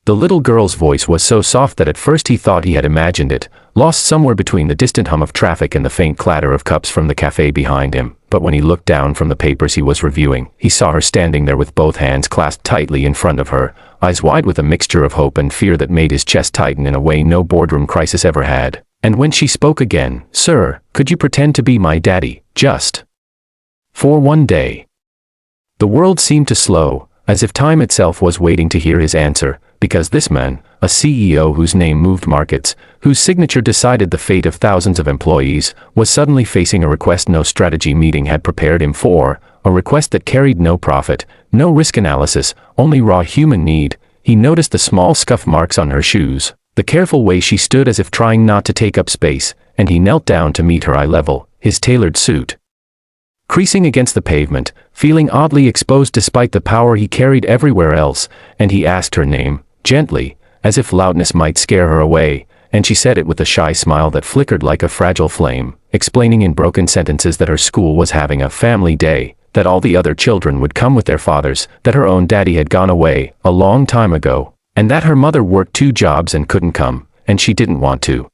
The little girl's voice was so soft that at first he thought he had imagined it, lost somewhere between the distant hum of traffic and the faint clatter of cups from the cafe behind him. But when he looked down from the papers he was reviewing, he saw her standing there with both hands clasped tightly in front of her, eyes wide with a mixture of hope and fear that made his chest tighten in a way no boardroom crisis ever had. And when she spoke again, "Sir, could you pretend to be my daddy, just for one day?" The world seemed to slow, as if time itself was waiting to hear his answer, because this man, a CEO whose name moved markets, whose signature decided the fate of thousands of employees, was suddenly facing a request no strategy meeting had prepared him for, a request that carried no profit, no risk analysis, only raw human need. He noticed the small scuff marks on her shoes, the careful way she stood as if trying not to take up space, and he knelt down to meet her eye level, his tailored suit creasing against the pavement, feeling oddly exposed despite the power he carried everywhere else, and he asked her name, gently, as if loudness might scare her away, and she said it with a shy smile that flickered like a fragile flame, explaining in broken sentences that her school was having a family day, that all the other children would come with their fathers, that her own daddy had gone away a long time ago, and that her mother worked 2 jobs and couldn't come, and she didn't want to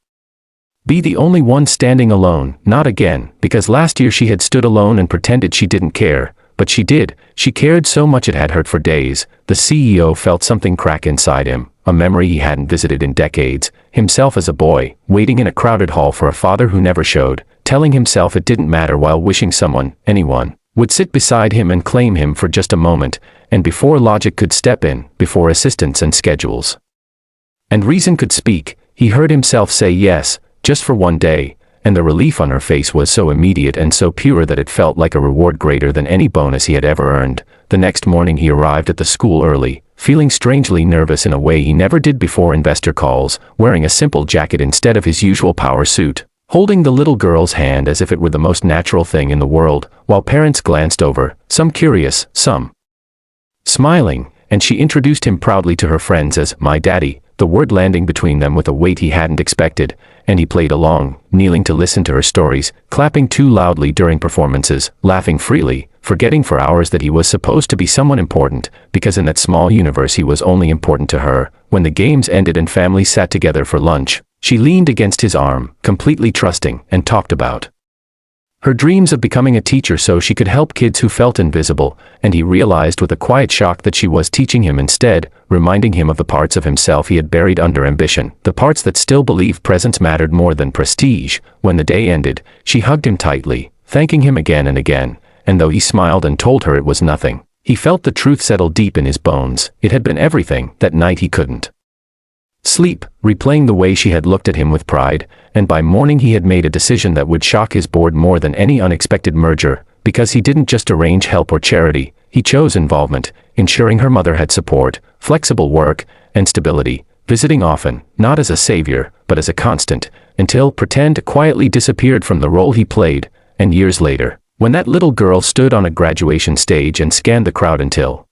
be the only one standing alone, not again, because last year she had stood alone and pretended she didn't care, but she did. She cared so much it had hurt for days. The CEO felt something crack inside him, a memory he hadn't visited in decades, himself as a boy, waiting in a crowded hall for a father who never showed, telling himself it didn't matter while wishing someone, anyone, would sit beside him and claim him for just a moment, and before logic could step in, before assistants and schedules and reason could speak, he heard himself say yes, just for one day, and the relief on her face was so immediate and so pure that it felt like a reward greater than any bonus he had ever earned. The next morning he arrived at the school early, feeling strangely nervous in a way he never did before investor calls, wearing a simple jacket instead of his usual power suit, holding the little girl's hand as if it were the most natural thing in the world, while parents glanced over, some curious, some smiling, and she introduced him proudly to her friends as "my daddy," the word landing between them with a weight he hadn't expected, and he played along, kneeling to listen to her stories, clapping too loudly during performances, laughing freely, forgetting for hours that he was supposed to be someone important, because in that small universe he was only important to her. When the games ended and families sat together for lunch, she leaned against his arm, completely trusting, and talked about her dreams of becoming a teacher so she could help kids who felt invisible, and he realized with a quiet shock that she was teaching him instead, reminding him of the parts of himself he had buried under ambition, the parts that still believed presence mattered more than prestige. When the day ended, she hugged him tightly, thanking him again and again, and though he smiled and told her it was nothing, he felt the truth settle deep in his bones. It had been everything. That night he couldn't sleep, replaying the way she had looked at him with pride, and by morning he had made a decision that would shock his board more than any unexpected merger, because he didn't just arrange help or charity, he chose involvement, ensuring her mother had support, flexible work, and stability, visiting often, not as a savior, but as a constant, until pretend quietly disappeared from the role he played, and years later, when that little girl stood on a graduation stage and scanned the crowd until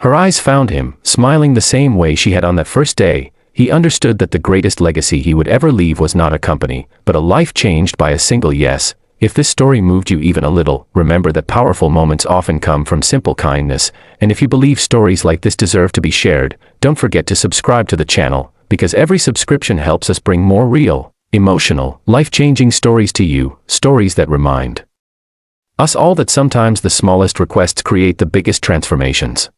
her eyes found him, smiling the same way she had on that first day, he understood that the greatest legacy he would ever leave was not a company, but a life changed by a single yes. If this story moved you even a little, remember that powerful moments often come from simple kindness, and if you believe stories like this deserve to be shared, don't forget to subscribe to the channel, because every subscription helps us bring more real, emotional, life-changing stories to you, stories that remind us all that sometimes the smallest requests create the biggest transformations.